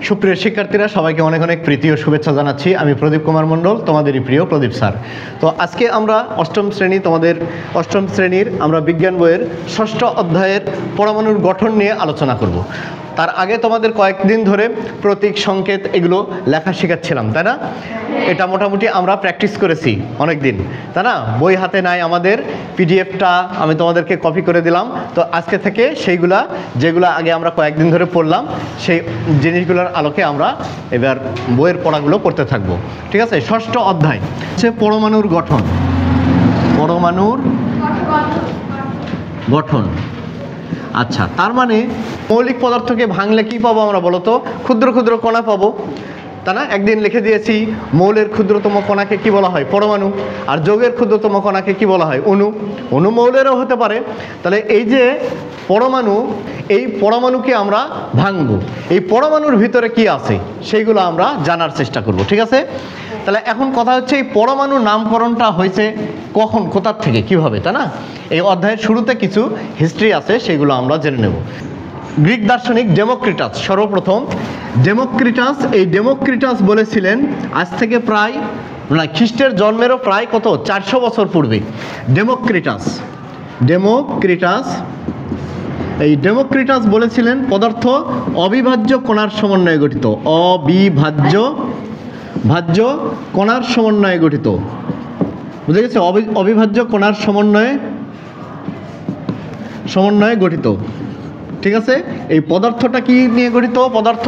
সুপ্রিয় শিক্ষার্থীরা, সবাইকে অনেক অনেক প্রীতি ও শুভেচ্ছা জানাচ্ছি। আমি প্রদীপ কুমার মণ্ডল, তোমাদেরই প্রিয় প্রদীপ স্যার। তো আজকে আমরা অষ্টম শ্রেণীর আমরা বিজ্ঞান বইয়ের ষষ্ঠ অধ্যায়ের পরমাণুর গঠন নিয়ে আলোচনা করব। তার আগে তোমাদের কয়েকদিন ধরে প্রতীক, সংকেত এগুলো লেখা শেখাচ্ছিলাম, তাই না? এটা মোটামুটি আমরা প্র্যাকটিস করেছি অনেক দিন, তাই না? বই হাতে নাই আমাদের, পিডিএফটা আমি তোমাদেরকে কপি করে দিলাম। তো আজকে থেকে সেইগুলা যেগুলো আগে আমরা কয়েকদিন ধরে পড়লাম, সেই জিনিসগুলোর আলোকে আমরা এবার বইয়ের পড়াগুলো পড়তে থাকবো, ঠিক আছে? ষষ্ঠ অধ্যায় হচ্ছে পরমাণুর গঠন। পরমাণুর গঠন, আচ্ছা, তার মানে মৌলিক পদার্থকে ভাঙলে কি পাবো আমরা, বলো তো? ক্ষুদ্র ক্ষুদ্র কণা পাবো, তাই না? একদিন লিখে দিয়েছি মৌলের ক্ষুদ্রতম কণাকে কি বলা হয়? পরমাণু। আর যৌগের ক্ষুদ্রতম কণাকে কি বলা হয়? অণু। অণু মৌলেরও হতে পারে। তাহলে এই যে পরমাণু, এই পরমাণুকে আমরা ভাঙবো, এই পরমাণুর ভিতরে কি আছে সেইগুলো আমরা জানার চেষ্টা করব, ঠিক আছে? তাহলে এখন কথা হচ্ছে এই পরমাণুর নামকরণটা হয়েছে কখন, কোথার থেকে, কিভাবে, তাই না? এই অধ্যায়ের শুরুতে কিছু হিস্ট্রি আছে, সেগুলো আমরা জেনে নেব। গ্রিক দার্শনিক ডেমোক্রিটাস সর্বপ্রথম, ডেমোক্রিটাস বলেছিলেন আজ থেকে প্রায় খ্রিস্টের জন্মেরও প্রায় কত 400 বছর পূর্বে। ডেমোক্রিটাস বলেছিলেন পদার্থ অবিভাজ্য কণার সমন্বয়ে গঠিত। ভাজ্য কণার সমন্বয়ে গঠিত, বুঝে গেছে? অবিভাজ্য কণার সমন্বয়ে গঠিত, ঠিক আছে? এই পদার্থটা কি নিয়ে গঠিত? পদার্থ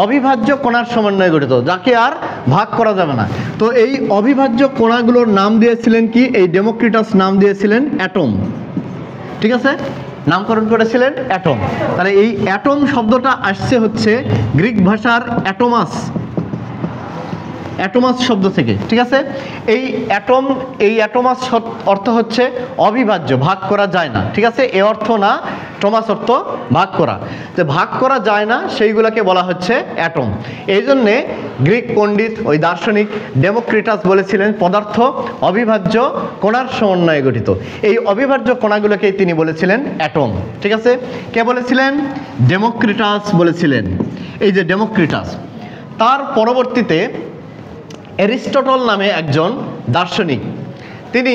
অবিভাজ্য কণার সমন্বয়ে গঠিত, যাকে আর ভাগ করা যাবে না। তো এই অবিভাজ্য কণাগুলোর নাম দিয়েছিলেন কি? এই ডেমোক্রিটাস নাম দিয়েছিলেন অ্যাটম, ঠিক আছে? নামকরণ করেছিলেন অ্যাটম। তাহলে এই অ্যাটম শব্দটা আসছে হচ্ছে গ্রিক ভাষার অ্যাটোমাস শব্দ থেকে, ঠিক আছে? এই অ্যাটোমাস অর্থ হচ্ছে অবিভাজ্য, ভাগ করা যায় না, ঠিক আছে? এ অর্থ না, টমাস অর্থ ভাগ করা, যে ভাগ করা যায় না সেইগুলোকে বলা হচ্ছে অ্যাটম। এই জন্যে গ্রিক পণ্ডিত, ওই দার্শনিক ডেমোক্রিটাস বলেছিলেন পদার্থ অবিভাজ্য কণার সমন্বয়ে গঠিত। এই অবিভাজ্য কণাগুলোকেই তিনি বলেছিলেন অ্যাটম, ঠিক আছে? কে বলেছিলেন? ডেমোক্রিটাস বলেছিলেন। এই যে ডেমোক্রিটাস, তার পরবর্তীতে অ্যারিস্টটল নামে একজন দার্শনিক, তিনি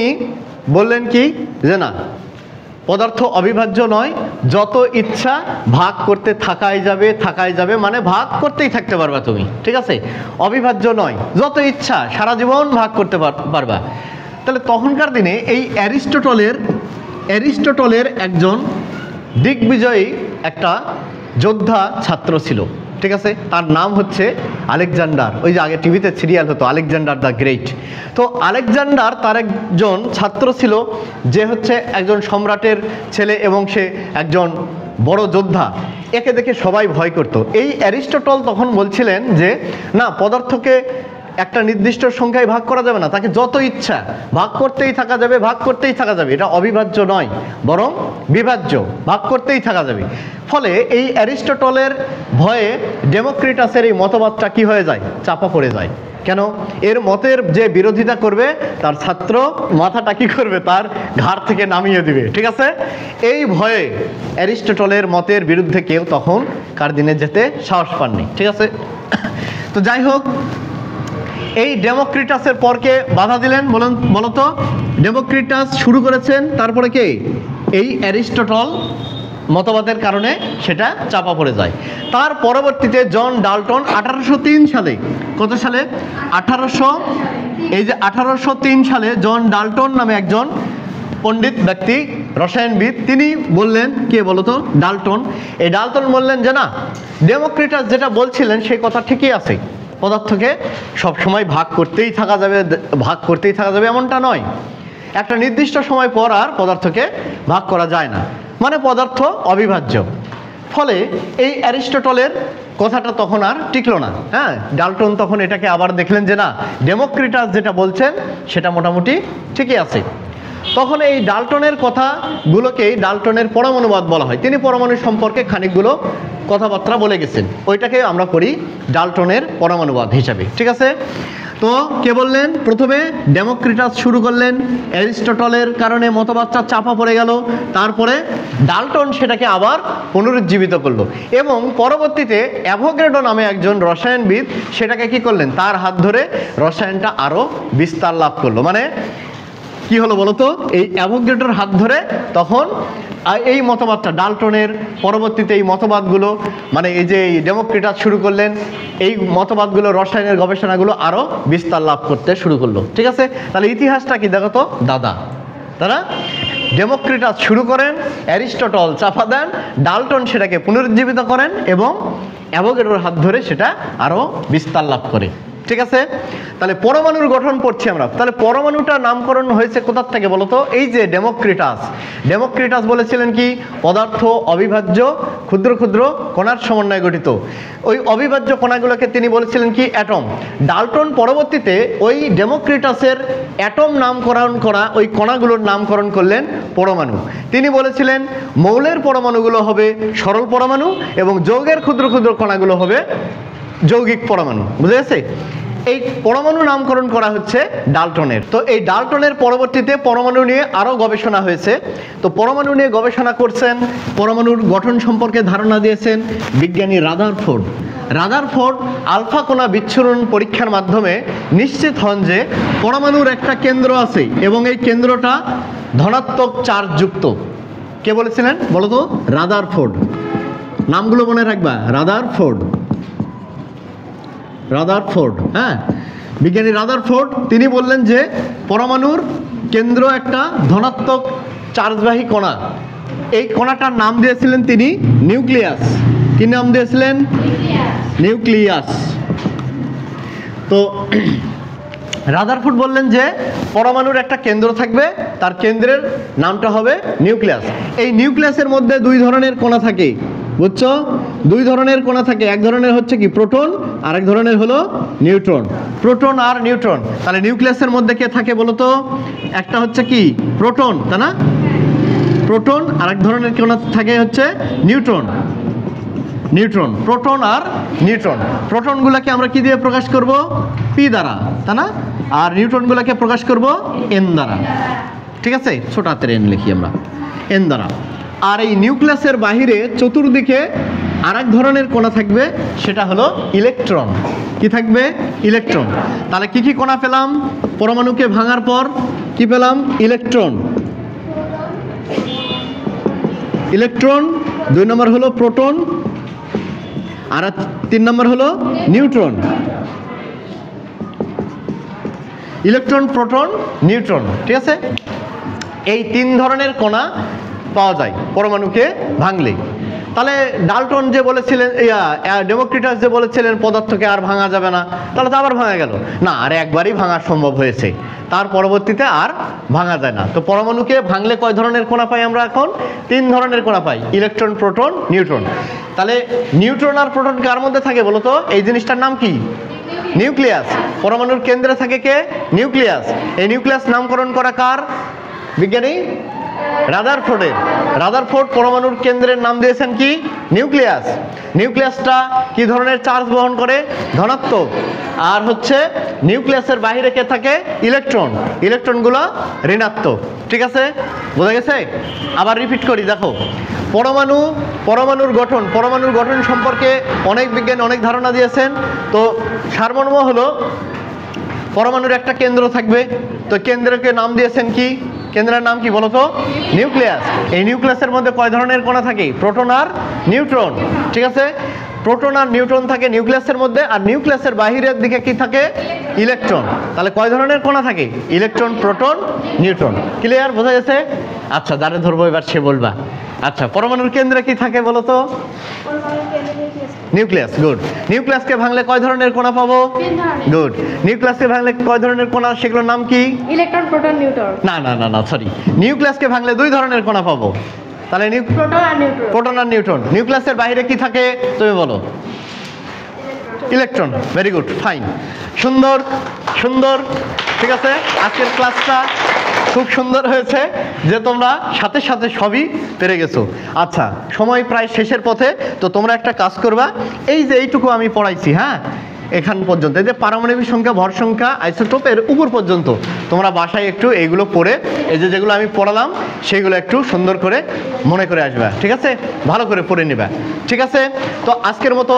বললেন কি, যে না, পদার্থ অবিভাজ্য নয়, যত ইচ্ছা ভাগ করতে থাকাই যাবে, মানে ভাগ করতেই থাকতে পারবা তুমি, ঠিক আছে? অবিভাজ্য নয়, যত ইচ্ছা সারা জীবন ভাগ করতে পারবা। তাহলে তখনকার দিনে এই অ্যারিস্টটলের একজন দিগ্বিজয়ী একটা যোদ্ধা ছাত্র ছিল, ঠিক আছে? তার নাম হচ্ছে আলেকজান্ডার। ওই যে আগে টিভিতে সিরিয়াল হতো আলেকজান্ডার দ্য গ্রেট। তো আলেকজান্ডার তার একজন ছাত্র ছিল, যে হচ্ছে একজন সম্রাটের ছেলে এবং সে একজন বড় যোদ্ধা। একে দেখে সবাই ভয় করত। এই অ্যারিস্টটল তখন বলছিলেন যে না, পদার্থকে একটা নির্দিষ্ট সংখ্যায় ভাগ করা যাবে না, তাকে যত ইচ্ছা ভাগ করতেই থাকা যাবে। এটা অবিভাজ্য নয়, বরং বিভাজ্য, ভাগ করতেই থাকা যাবে। ফলে এই অ্যারিস্টটলের ভয়ে ডেমোক্রিটাসের এই মতবাদটা কি হয়ে যায়? চাপা পড়ে যায়। কেন? এর মতের যে বিরোধিতা করবে তার ছাত্র মাথাটা কি করবে? তার ঘাড় থেকে নামিয়ে দিবে, ঠিক আছে? এই ভয়ে অ্যারিস্টটলের মতের বিরুদ্ধে কেউ তখন কার দিনে যেতে সাহস পাননি, ঠিক আছে? তো যাই হোক, এই ডেমোক্রিটাসের পরকে বাধা দিলেন বলতো? ডেমোক্রিটাস শুরু করেছেন, তারপরে কে? এই অ্যারিস্টটল মতবাদের কারণে সেটা চাপা পড়ে যায়। তার পরবর্তীতে জন ডাল্টন 1803 সালে, কত সালে? 1803 সালে জন ডাল্টন নামে একজন পণ্ডিত ব্যক্তি, রসায়নবিদ, তিনি বললেন, কে বলতো? ডাল্টন। এই ডাল্টন বললেন যে না, ডেমোক্রিটাস যেটা বলছিলেন সেই কথা ঠিকই আছে, পদার্থকে সবসময় ভাগ করতেই থাকা যাবে এমনটা নয়, একটা নির্দিষ্ট সময় পর আর পদার্থকে ভাগ করা যায় না, মানে পদার্থ অবিভাজ্য। ফলে এই অ্যারিস্টটলের কথাটা তখন আর টিকলো না। হ্যাঁ, ডাল্টন তখন এটাকে আবার দেখলেন যে না, ডেমোক্রিটাস যেটা বলছেন সেটা মোটামুটি ঠিকই আছে। তখন এই ডাল্টনের কথাগুলোকেই ডাল্টনের পরমাণুবাদ বলা হয়। তিনি পরমাণু সম্পর্কে খানিকগুলো কথাবার্তা বলে গেছেন, ওইটাকে আমরা করি ডাল্টনের পরমাণুবাদ হিসাবে, ঠিক আছে? তো কে বললেন? প্রথমে ডেমোক্রিটাস শুরু করলেন, অ্যারিস্টটলের কারণে মতবাদটা চাপা পড়ে গেল, তারপরে ডাল্টন সেটাকে আবার পুনরুজ্জীবিত করলো এবং পরবর্তীতে অ্যাভোগাড্রো নামে একজন রসায়নবিদ সেটাকে কি করলেন? তার হাত ধরে রসায়নটা আরও বিস্তার লাভ করলো। মানে কি হলো বলতো? এই অ্যাভোগাড্রোর হাত ধরে তখন এই মতবাদটা, ডাল্টনের পরবর্তীতে এই মতবাদগুলো, মানে এই যে ডেমোক্রিটাস শুরু করলেন, এই মতবাদগুলো, রসায়নের গবেষণাগুলো আরও বিস্তার লাভ করতে শুরু করলো। ঠিক আছে, তাহলে ইতিহাসটা কি দেখো তো দাদা। তারা ডেমোক্রিটাস শুরু করেন, অ্যারিস্টটল চাপা দেন, ডাল্টন সেটাকে পুনরুজ্জীবিত করেন এবং অ্যাভোগাড্রোর হাত ধরে সেটা আরও বিস্তার লাভ করে। ঠিক আছে, তাহলে পরমাণুর গঠন পড়ছি আমরা। তাহলে পরমাণুটা নামকরণ হয়েছে কোথার থেকে বলতো? এই যে ডেমোক্রিটাস। ডেমোক্রিটাস বলেছিলেন কি? পদার্থ অবিভাজ্য ক্ষুদ্র ক্ষুদ্র কণার সমন্বয়ে গঠিত। ওই অবিভাজ্য কণাগুলোকে তিনি বলেছিলেন কি? অ্যাটম। ডাল্টন পরবর্তীতে ওই ডেমোক্রিটাসের অ্যাটম নামকরণ করা ওই কণাগুলোর নামকরণ করলেন পরমাণু। তিনি বলেছিলেন মৌলের পরমাণুগুলো হবে সরল পরমাণু এবং যৌগের ক্ষুদ্র ক্ষুদ্র কণাগুলো হবে যৌগিক পরমাণু। বুঝে গেছে? এই পরমাণু নামকরণ করা হচ্ছে ডাল্টনের। তো এই ডাল্টনের পরবর্তীতে পরমাণু নিয়ে আরও গবেষণা হয়েছে। তো পরমাণু নিয়ে গবেষণা করছেন, পরমাণুর গঠন সম্পর্কে ধারণা দিয়েছেন বিজ্ঞানী রাদারফোর্ড। রাদারফোর্ড আলফা কণা বিচ্ছুরণ পরীক্ষার মাধ্যমে নিশ্চিত হন যে পরমাণুর একটা কেন্দ্র আছে এবং এই কেন্দ্রটা ধনাত্মক চার্জযুক্ত। কে বলেছিলেন বলো তো? রাদারফোর্ড। নামগুলো মনে রাখবা, রাদারফোর্ড। রাদারফোর্ড, হ্যাঁ, বিজ্ঞানী রাদারফোর্ড তিনি বললেন যে পরমাণুর কেন্দ্র একটা ধনাত্মক চার্জবাহী কণা। এই কণাটার নাম দিয়েছিলেন তিনি নিউক্লিয়াস। কি নাম দিয়েছিলেন? নিউক্লিয়াস। তো রাদারফোর্ড বললেন যে পরমাণুর একটা কেন্দ্র থাকবে, তার কেন্দ্রের নামটা হবে নিউক্লিয়াস। এই নিউক্লিয়াসের মধ্যে দুই ধরনের কণা থাকে, বুঝছো? দুই ধরনের কণা থাকে। এক ধরনের হচ্ছে কি? প্রোটন, আর এক ধরনের হলো নিউট্রন। প্রোটন আর নিউট্রন। তাহলে নিউক্লিয়াসের মধ্যে কে থাকে বলো তো? একটা হচ্ছে কি? প্রোটন, তাই না? প্রোটন। আর এক ধরনের কণা থাকে হচ্ছে নিউট্রন। নিউট্রন, প্রোটন আর নিউট্রন। প্রোটনগুলোকে আমরা কি দিয়ে প্রকাশ করব? পি দ্বারা, তাই না? আর নিউট্রনগুলোকে প্রকাশ করব এন দ্বারা। ঠিক আছে, ছোট হাতের এন লিখি আমরা, এন দ্বারা। আর এই নিউক্লিয়াসের বাহিরে চতুর্দিকে আর এক ধরনের কণা থাকবে, সেটা হলো ইলেকট্রন। কি থাকবে? ইলেকট্রন। তাহলে কি কি কণা পেলাম পরমাণুকে ভাঙার পর? কি পেলাম? ইলেকট্রন। ইলেকট্রন। 2 নম্বর হলো প্রোটন, আর 3 নম্বর হলো নিউট্রন। Electron, proton, neutron. ঠিক আছে, এই 3 ধরনের কণা পাওয়া যায় পরমাণুকে ভাঙলে। তাহলে ডাল্টন যে বলেছিলেন, ডেমোক্রিটাস যে বলেছিলেন পদার্থকে আর ভাঙা যাবে না, তাহলে তো আবার ভাঙা গেল না? আর একবারই ভাঙা সম্ভব হয়েছে, তার পরবর্তীতে আর ভাঙা যায় না। তো পরমাণুকে ভাঙলে কয় ধরনের কণা পাই আমরা এখন? 3 ধরনের কণা পাই, ইলেকট্রন, প্রোটন, নিউট্রন। তাহলে নিউট্রন আর প্রোটন কার মধ্যে থাকে বলো তো? এই জিনিসটার নাম কি? নিউক্লিয়াস। পরমাণুর কেন্দ্রে থাকে কে? নিউক্লিয়াস। এই নিউক্লিয়াস নামকরণ করা কার? বিজ্ঞানী রাদারফোর্ডের। রাদারফোর্ড পরমাণুর কেন্দ্রের নাম দিয়েছেন কি? নিউক্লিয়াস। নিউক্লিয়াসটা কি ধরনের চার্জ বহন করে? ধনাত্মক। আর হচ্ছে নিউক্লিয়াসের বাইরে কে থাকে? ইলেকট্রন। ইলেকট্রনগুলো ঋণাত্মক। ঠিক আছে, বোঝা গেছে? আবার রিপিট করি, দেখো পরমাণুর গঠন সম্পর্কে অনেক বিজ্ঞানী অনেক ধারণা দিয়েছেন। তো সারমর্ম হলো পরমাণুর একটা কেন্দ্র থাকবে, তো কেন্দ্রকে নাম দিয়েছেন কি? কেন্দ্রের নাম কি বলতো? নিউক্লিয়াস। এই নিউক্লিয়াসের মধ্যে কয় ধরনের কণা থাকে? প্রোটন আর নিউট্রন। ঠিক আছে, প্রোটন আর নিউট্রন থাকে নিউক্লিয়াসের মধ্যে, আর নিউক্লিয়াসের বাহিরের দিকে কি থাকে? ইলেকট্রন। তাহলে কয় ধরনের কণা থাকে? Electron, proton, neutron. ক্লিয়ার? বোঝা গেছে? আচ্ছা, যারে ধরবো এবার সে বলবা। আচ্ছা, পরমাণুর কেন্দ্রে কি থাকে বলো তো? নিউক্লিয়াস। গুড। নিউক্লিয়াসকে ভাঙলে কয় ধরনের কণা পাবো? গুড। নিউক্লিয়াসকে ভাঙলে কয় ধরনের কণা, সেগুলোর নাম কি? Electron, proton, neutron. না, সরি, নিউক্লিয়াসকে ভাঙলে 2 ধরনের কণা পাবো। তাহলে প্রোটন আর নিউট্রন। নিউক্লিয়াসের বাইরে কি থাকে তুমি বলো? ইলেকট্রন। ভেরি গুড, ফাইন, সুন্দর সুন্দর। ঠিক আছে, আজকের ক্লাসটা খুব সুন্দর হয়েছে যে তোমরা সাথে সাথে সবই পেরে গেছো। আচ্ছা, সময় প্রায় শেষের পথে, তো তোমরা একটা কাজ করবা, এই যে এইটুকু আমি পড়াইছি, হ্যাঁ, এখান পর্যন্ত, এই যে পারমাণবিক সংখ্যা, ভর সংখ্যা, আইসোটোপের উপর পর্যন্ত তোমরা বাসায় একটু এইগুলো পড়ে, এই যে যেগুলো আমি পড়ালাম সেইগুলো একটু সুন্দর করে মনে করে আসবে, ঠিক আছে, ভালো করে পড়ে নেবে, ঠিক আছে। তো আজকের মতো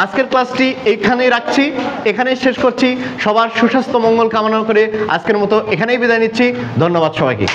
আজকের ক্লাসটি এইখানেই রাখছি, এখানেই শেষ করছি। সবার সুস্বাস্থ্য মঙ্গল কামনা করে আজকের মতো এখানেই বিদায় নিচ্ছি। ধন্যবাদ সবাইকে।